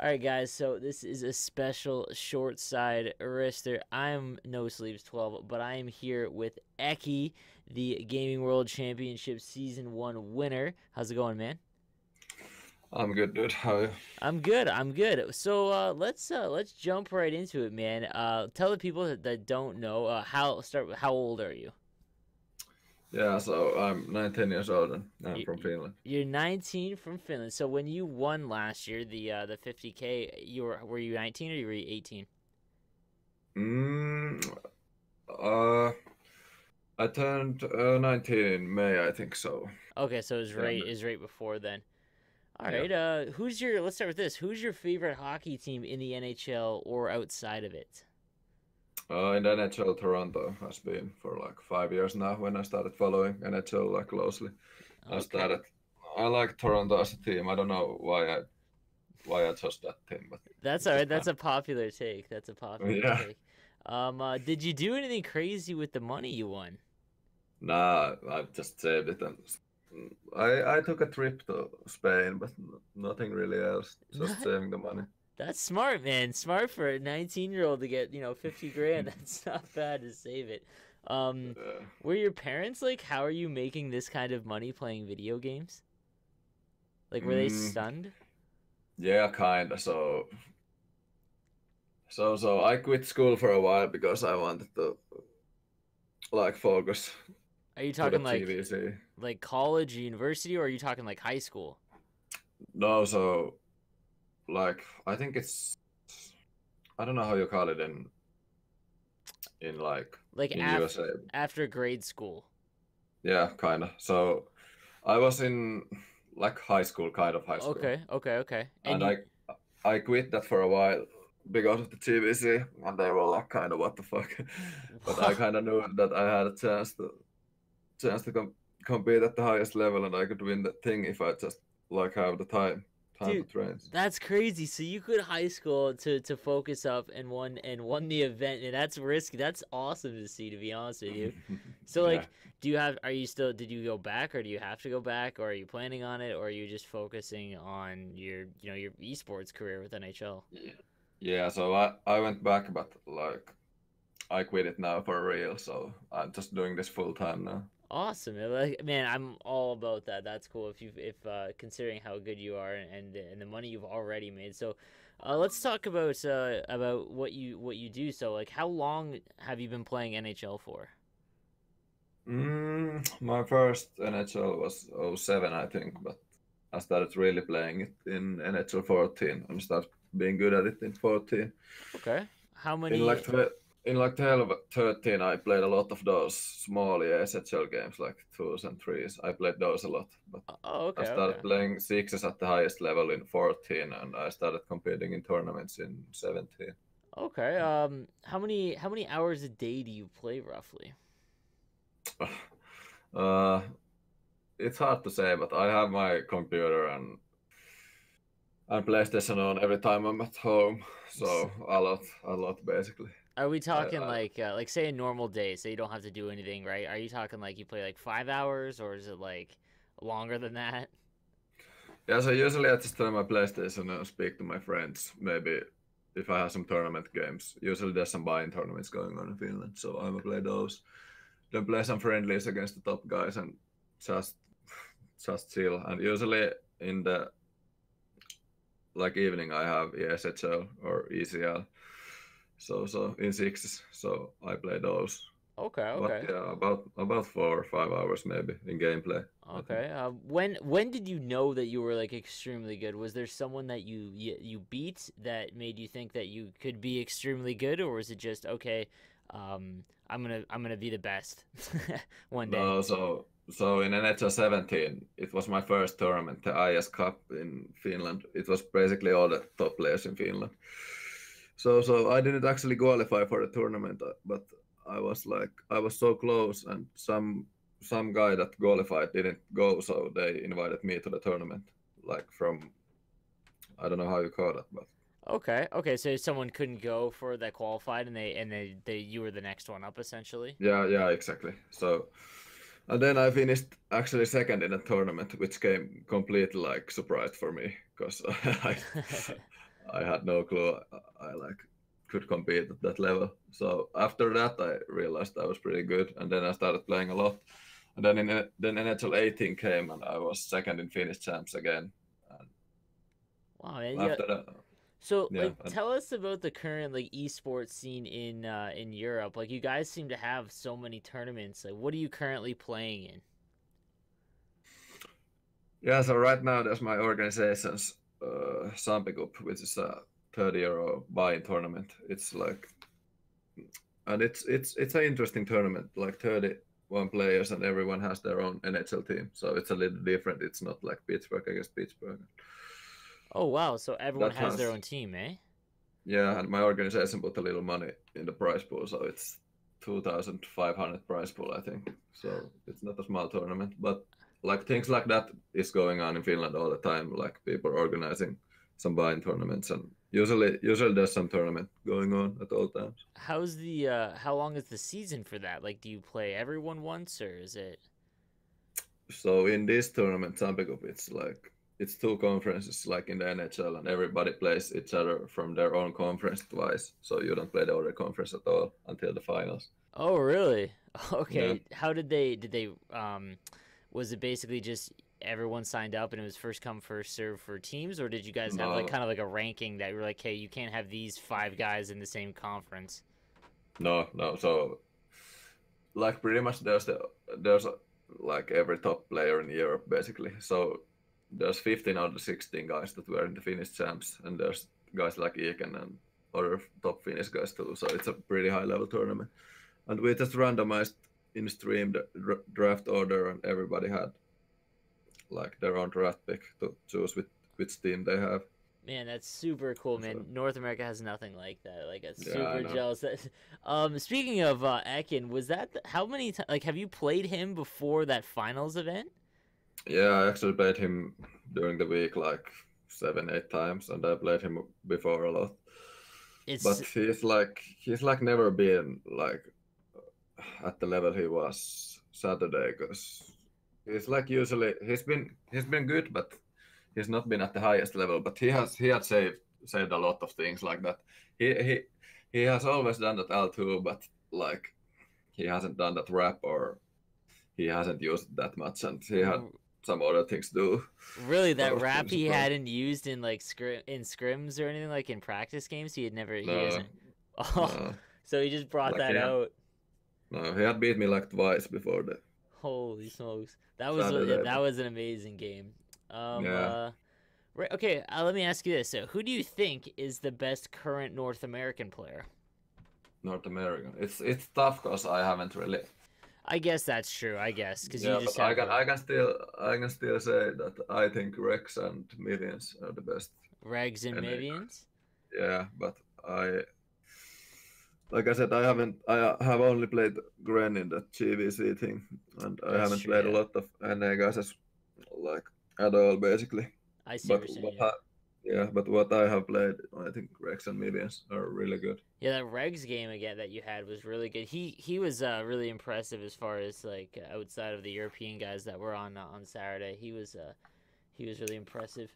All right, guys. So this is a special short side wrister. I'm No Sleeves 12, but I am here with EKI, the Gaming World Championship Season 1 winner. How's it going, man? I'm good, dude. How are you? I'm good. I'm good. So let's jump right into it, man. Tell the people that don't know how old are you? Yeah, so I'm 19 years old and I'm You- from Finland. You're 19 from Finland. So when you won last year, the 50K, were you 19 or you were 18? Mm, uh, I turned 19 in May, I think so. Okay, so Yeah, it was right before then. All yeah. right. Let's start with this. Who's your favorite hockey team in the NHL or outside of it? In the NHL, Toronto has been for like 5 years now. When I started following NHL like closely, I Okay. started. I like Toronto as a team. I don't know why I chose that team, but That's it's all just right. kind That's a popular take. That's a of popular yeah. take. Did you do anything crazy with the money you won? Nah, I've just saved it and I took a trip to Spain, but nothing really else. Just Not, saving the money. that's smart, man. Smart for a 19-year-old to get, 50 grand. That's not bad to save it. Um, Uh, were your parents like, how are you making this kind of money playing video games? Like, were they mm, stunned? yeah, kinda. So I quit school for a while because I wanted to like focus Are you to the talking TVC. like college, university, or are you talking like high school? No, so like I think it's I don't know how you call it in like Like in USA. after grade school. Yeah, kinda. So I was in like high school, kind of high school, Okay, okay, okay. And and you I quit that for a while because of the TVC, and they were like, kind of, what the fuck. But I kind of knew that I had a chance to compete at the highest level, and I could win that thing if I just like have the time to dude, train. that's crazy. So you quit high school to focus up and won the event, and that's risky. That's awesome to see, to be honest with you. So Yeah. like, did you go back, or do you have to go back, or are you planning on it, or are you just focusing on your esports career with NHL? Yeah. Yeah, so I went back, but like I quit it now for real. So I'm just doing this full time now. Awesome. Like, man, I'm all about that. That's cool if considering how good you are and the money you've already made. So, let's talk about what you do. So, like, how long have you been playing NHL for? My first NHL was '07, I think, but I started really playing it in NHL 14 and started being good at it in 14. Okay. How In like many? in like 12, 13, I played a lot of those small SHL games, like twos and threes. I played those a lot, but Oh, I okay, started okay, playing sixes at the highest level in 14, and I started competing in tournaments in 17. okay. How many hours a day do you play roughly? uh, it's hard to say, but I have my computer and PlayStation on every time I'm at home, so a lot basically. Are we I, talking I like say a normal day, so you don't have to do anything, right? Are you talking like you play like 5 hours, or is it like longer than that? Yeah, so usually I just turn my PlayStation and speak to my friends. Maybe if I have some tournament games. Usually there's some buying tournaments going on in Finland, so I will play those. Then play some friendlies against the top guys and just just chill. And usually in the like evening I have ESHL or ECL. So in sixes, so I play those. Okay, But okay. yeah, about 4 or 5 hours maybe in gameplay, I think. Okay. When did you know that you were like extremely good? Was there someone that you beat that made you think that you could be extremely good, or was it just okay? I'm gonna be the best one day. No, so in NHL 17, it was my first tournament, the IS Cup in Finland. It was basically all the top players in Finland. So I didn't actually qualify for the tournament, but I was so close, and some guy that qualified didn't go, so they invited me to the tournament, like from I don't know how you call it, but Okay, okay. So someone couldn't go for that qualified, and they you were the next one up essentially. yeah, exactly. So and then I finished actually second in the tournament, which came completely like surprise for me because I had no clue I like could compete at that level. So after that, I realized I was pretty good, and then I started playing a lot. And then NHL 18 came, and I was second in Finnish champs again. And Wow, man. Yeah. after that, So, yeah, like, and tell us about the current like esports scene in Europe. Like, you guys seem to have so many tournaments. Like, what are you currently playing in? yeah. So right now, there's my organization's Sampi Cup, which is a 30 euro buy-in tournament. It's like, and it's an interesting tournament, like 31 players, and everyone has their own NHL team. So it's a little different. It's not like Pittsburgh against Pittsburgh. Oh, wow. So everyone That has their has, own team, eh? yeah, and my organization put a little money in the prize pool, so it's 2,500 prize pool, I think. So it's not a small tournament, but like things like that is going on in Finland all the time. Like people organizing some buy-in tournaments, and usually there's some tournament going on at all times. How's the how long is the season for that? Like, do you play everyone once, or is it? So in this tournament, Champions Cup, it's like it's two conferences like in the NHL, and everybody plays each other from their own conference twice. So you don't play the other conference at all until the finals. Oh, really? Yeah. Okay. How did they was it basically just everyone signed up and it was first come first serve for teams, or did you guys have like No, kind of like a ranking that you were like, hey, you can't have these five guys in the same conference? no. So like pretty much there's like every top player in Europe basically. So there's 15 out of 16 guys that were in the Finnish champs, and there's guys like EKI and other top Finnish guys too. So it's a pretty high level tournament, and we just randomized in stream the draft order, and everybody had like their own draft pick to choose which team they have. Man, that's super cool, man. So North America has nothing like that. Like, I'm yeah, I super know. jealous. Speaking of Ekin, was that how many times? Like, have you played him before that finals event? Yeah, I actually played him during the week like 7, 8 times, and I played him before a lot. It's But he's like never been like at the level he was Saturday, because he's like usually he's been good, but he's not been at the highest level. But he had saved a lot of things like that. He he he has always done that L2, but like he hasn't done that rap, or he hasn't used it that much, and he had some other things to do. really So I that was rap pretty he surprised. hadn't used in like scrims or anything like in practice games. He had never. He No, hasn't. Oh, no, so he just brought like that out. he had beat me like twice before the Holy smokes, that was yeah, Saturday. that But was an amazing game. Um, yeah, uh, right. Okay. Let me ask you this. So, who do you think is the best current North American player? North American. It's tough because I haven't really. I guess that's true. I guess because you Yeah, just but I have can I can still I can still say that I think Rex and Millions are the best Regs and NA Mivians. guys. Yeah, but I like I said, I have only played Gren in the GVC thing, and I That's haven't true. played a Yeah, lot of NA guys like at all basically. I see what But you're saying. what Yeah. I yeah, but what I have played, I think Rex and Millions are really good. Yeah, that Regs game again that you had was really good. He was really impressive as far as like outside of the European guys that were on Saturday. He was really impressive.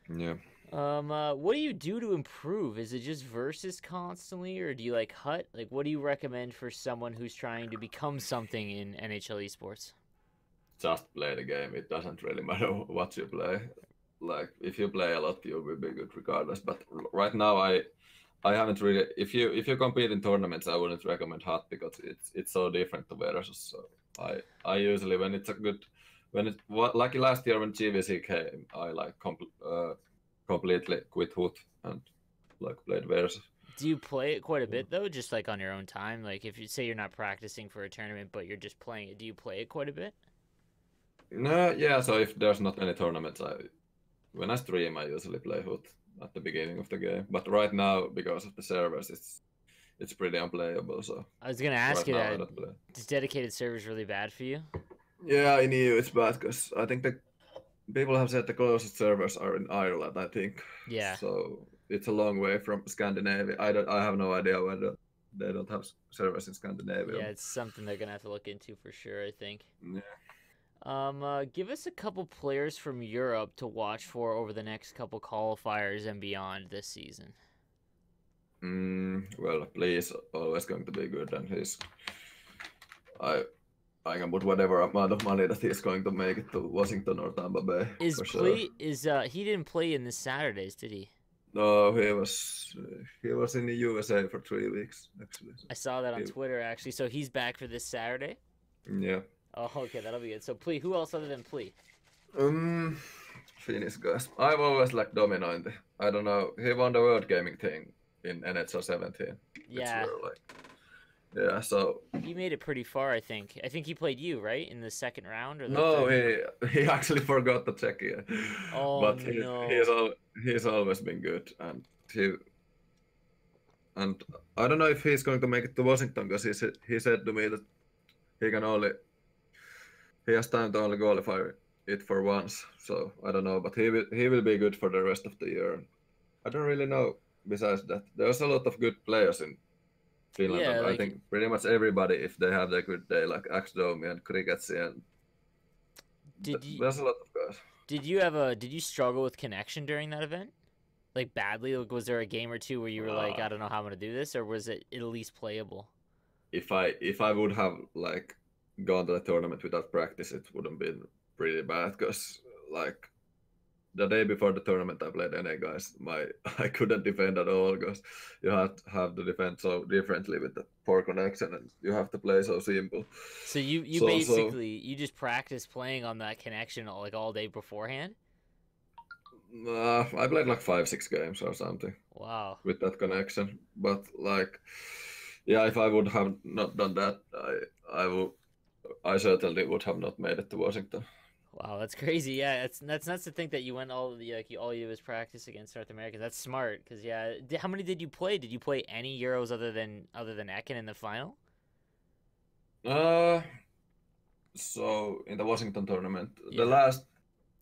Yeah. What do you do to improve? Is it just versus constantly, or do you like hut? Like, what do you recommend for someone who's trying to become something in NHL esports? Just play the game. It doesn't really matter what you play. Like if you play a lot, you will be good regardless. But right now, I haven't really. If you compete in tournaments, I wouldn't recommend hot because it's so different to versus. So I usually when it's a good when it what like last year when GVC came, I like completely quit hoot and like played versus. Do you play it quite a bit though, just like on your own time? Like if you say you're not practicing for a tournament, but you're just playing it, do you play it quite a bit? No, yeah. So if there's not any tournaments, I when I stream, I usually play hoot at the beginning of the game. But right now, because of the servers, it's pretty unplayable. So I was gonna ask right you now, I that. don't play. Is dedicated servers really bad for you? Yeah, in EU it's bad because I think the people have said the closest servers are in Ireland. I think Yeah, so. It's a long way from Scandinavia. I have no idea whether they don't have servers in Scandinavia. yeah, it's something they're gonna have to look into for sure. I think. Yeah. Give us a couple players from Europe to watch for over the next couple qualifiers and beyond this season. Well, Lee is always going to be good, and I I can put whatever amount of money that he's going to make it to Washington or Tampa Bay. Is for play sure. is he didn't play in this Saturdays, did he? No, he was in the USA for 3 weeks actually. So I saw that on he, Twitter actually. So he's back for this Saturday. yeah. Oh, okay, that'll be good. So Plea, who else other than Plea? Um, Finnish guys. I've always liked Domino in the, I don't know. He won the World Gaming thing in NHL 17. It's Yeah, where like, yeah. So he made it pretty far. I think. I think he played you right in the second round or the no, third. he actually forgot to check it, Oh but no. he's always been good, and I don't know if he's going to make it to Washington because he said to me that he can only he has time to only qualify it for once. So I don't know, but he will be good for the rest of the year. I don't really know. Besides that, there's a lot of good players in Finland, Yeah, and I like think pretty much everybody, if they have their good day, like Axdomi and Cricketsy, and did you there's a lot of guys. did you struggle with connection during that event? Like badly? Like, was there a game or two where you were like, I Uh, don't know how I'm gonna do this, or was it at least playable? if I would have like gone to the tournament without practice, it would have been pretty bad because like the day before the tournament I played NA guys, I couldn't defend at all because you have to defend so differently with the poor connection and you have to play so simple. So you So basically you just practice playing on that connection like all day beforehand? I played like 5 6 games or something Wow. with that connection. But like yeah, if I would have not done that, I certainly would have not made it to Washington. Wow, that's crazy. Yeah, that's nuts to think that you went all the like all you did was practice against North Americans. That's smart because yeah, how many did you play? Did you play any Euros other than Ekin in the final? Uh so in the Washington tournament, the Yeah.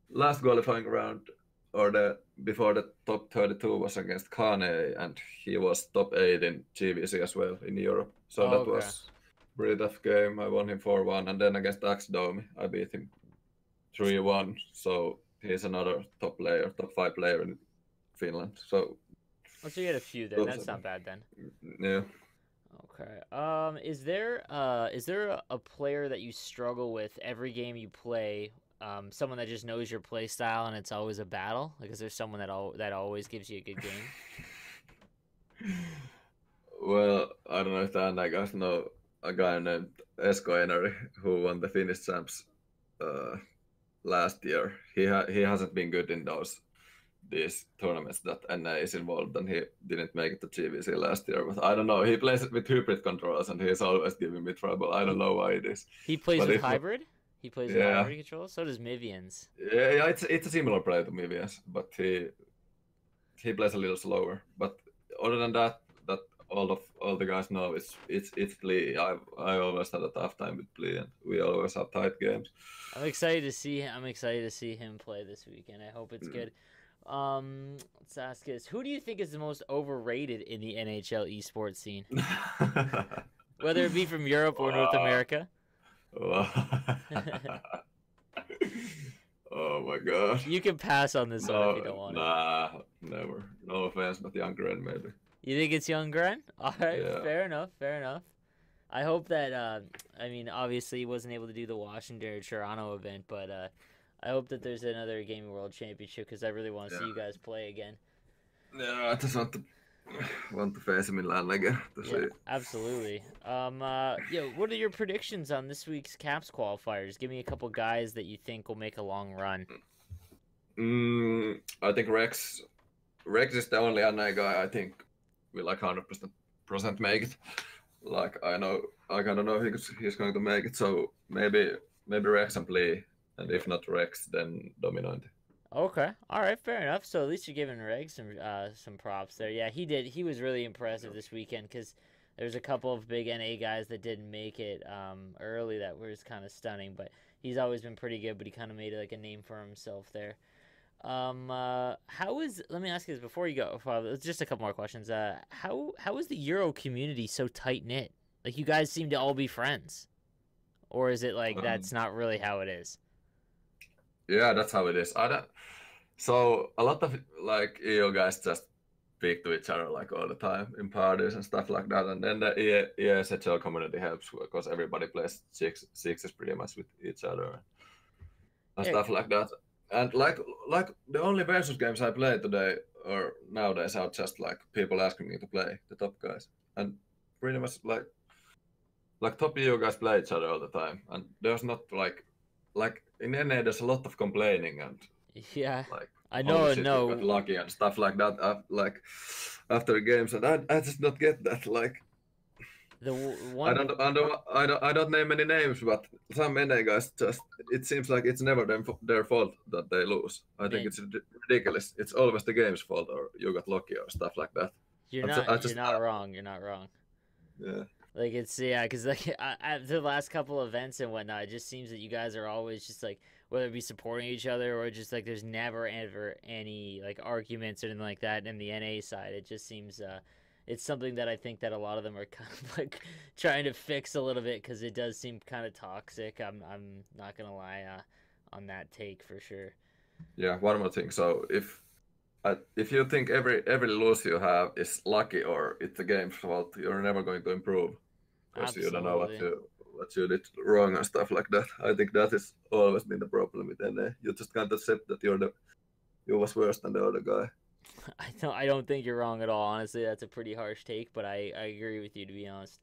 last qualifying round or the before the top 32 was against Kane and he was top 8 in GVC as well in Europe. So Oh, that okay. was pretty tough game. I won him 4-1 and then against Axdomi I beat him 3-1. So he's another top 5 player in Finland. So Oh, so you had a few then. those That's are not bad then. yeah. Okay. Is there a player that you struggle with every game you play? Someone that just knows your play style and it's always a battle? Like, is there someone that always gives you a good game? Well, I don't know if the guys know a guy named Esko Enari who won the Finnish champs uh, last year. He hasn't been good in these tournaments that NA is involved, and he didn't make it to GVC last year. But I don't know. He plays with hybrid controls, and he's always giving me trouble. I don't He know why it is. he plays But with if not, hybrid. He plays with yeah, hybrid controls. So does Mivians. yeah, it's a similar play to me, yes. But he plays a little slower. But other than that, that all the guys know it's Lee. I always had a tough time with Lee, and we always have tight games. I'm excited to see him play this weekend. I hope it's Mm. good. Let's ask this: who do you think is the most overrated in the NHL esports scene, whether it be from Europe or North Wow. America? Wow. Oh my god. You can pass on this one if you No, don't want to. nah, never. No offense, but Youngren maybe. You think it's Young Gren? All right, Yeah. fair enough, fair enough. I hope that. I mean, obviously, he wasn't able to do the Washington or Toronto event, but I hope that there's another Gaming World Championship because I really want to see Yeah. you guys play again. Yeah, I just want to face him in LAN again to Yeah, see. absolutely. Yeah, what are your predictions on this week's Caps qualifiers? Give me a couple guys that you think will make a long run. I think Rex is the only NA guy I think will like 100% make it. Like I kind of know he's going to make it. So maybe Rex and Play, and if not Rex, then Dominant. Okay, all right, fair enough. So at least you're giving Reg some props there. Yeah, he did. He was really impressive this weekend because there's a couple of big NA guys that didn't make it early that was kind of stunning. But he's always been pretty good. But he kind of made like a name for himself there. How is? Let me ask you this before you go. Just a couple more questions. How is the Euro community so tight knit? Like you guys seem to all be friends, or is it like Um, that's not really how it is? Yeah, that's how it is. I don't. So a lot of like EU guys just speak to each other like all the time in parties and stuff like that, and then the ESHL community helps because everybody plays sixes pretty much with each other and Yeah, stuff like that. And like the only versus games I play today or nowadays are just like people asking me to play the top guys, and pretty much like top EU guys play each other all the time, and there's not like in NA there's a lot of complaining and yeah. like I holy know, shit we got no. lucky and stuff like that like after games, and I just don't get that. Like One. I don't name any names, but some NA guys just it seems like it's never their fault that they lose. I think Man, it's ridiculous. It's always the game's fault or you got lucky or stuff like that. I you're just not wrong. You're not wrong. yeah. Like it's yeah, because like the last couple events and whatnot, it just seems that you guys are always just like whether it be supporting each other or just like there's never ever any like arguments or anything like that in the NA side. It just seems it's something that I think that a lot of them are kind of like trying to fix a little bit because it does seem kind of toxic. I'm not gonna lie on that take for sure. Yeah, one more thing. So if you think every loss you have is lucky or it's the game's fault, you're never going to improve because you don't know Absolutely. what you did wrong and stuff like that. I think that has always been the problem with NA. You just can't accept that you was worse than the other guy. I don't think you're wrong at all. Honestly, that's a pretty harsh take, but I agree with you to be honest.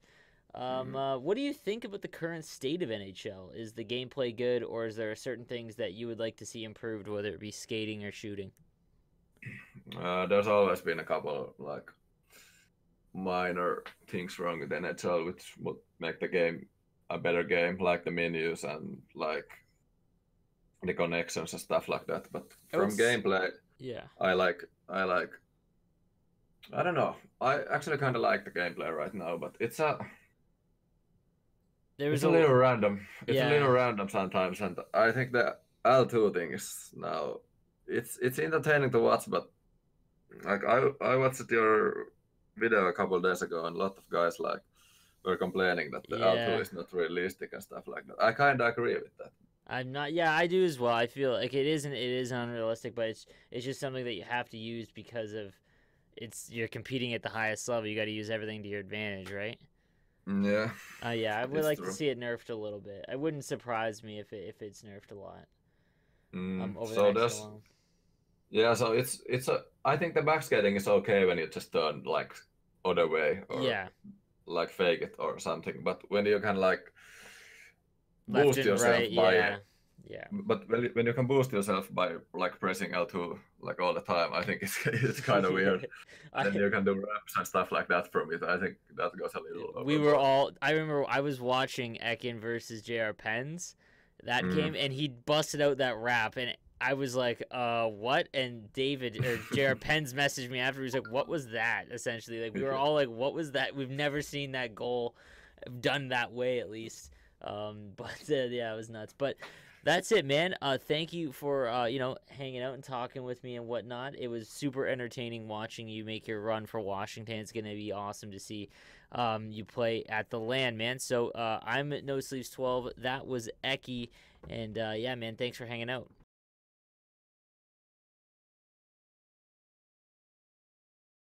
Mm. What do you think about the current state of NHL? Is the gameplay good, or is there certain things that you would like to see improved, whether it be skating or shooting? There's always been a couple like minor things wrong with NHL, which would make the game a better game, like the menus and like the connections and stuff like that. But I would, from gameplay, yeah. I like I don't know. I actually kind of like the gameplay right now, but There was it's a a, little random. It's a little yeah, random sometimes, and I think the L2 thing is now it's entertaining to watch, but like I watched your video a couple of days ago, and a lot of guys like were complaining that the L2 yeah. is not realistic and stuff like that. I kind of agree with that. I'm not. Yeah, I do as well. I feel like it isn't. It is unrealistic, but it's just something that you have to use because of it's you're competing at the highest level. You got to use everything to your advantage, right? Yeah, Yeah, I would it's like to true. see it nerfed a little bit. It wouldn't surprise me if it's nerfed a lot. Over the So next so there's long. yeah, so it's a I think the backskating is okay when you just turn like other way or Yeah, like fake it or something. But when you can like left boost and yourself right. by Yeah, yeah. but when you can boost yourself by like pressing L2 like all the time, I think it's it's kind of weird. Yeah. And then I you can do reps and stuff like that from it. I think that goes a little we were overboard. all. I remember I was watching Ekin versus J.R. Pens that Mm. game, and he busted out that rap, and I was like, what? And David or J.R. Pens messaged me after. He was like, what was that? Essentially, like we were all like, what was that? We've never seen that goal done that way, at least. But yeah, it was nuts. But that's it, man. Thank you for hanging out and talking with me and whatnot. It was super entertaining watching you make your run for Washington. It's gonna be awesome to see you play at the land, man. So I'm at No Sleeves 12. That was Eki, and yeah, man. Thanks for hanging out.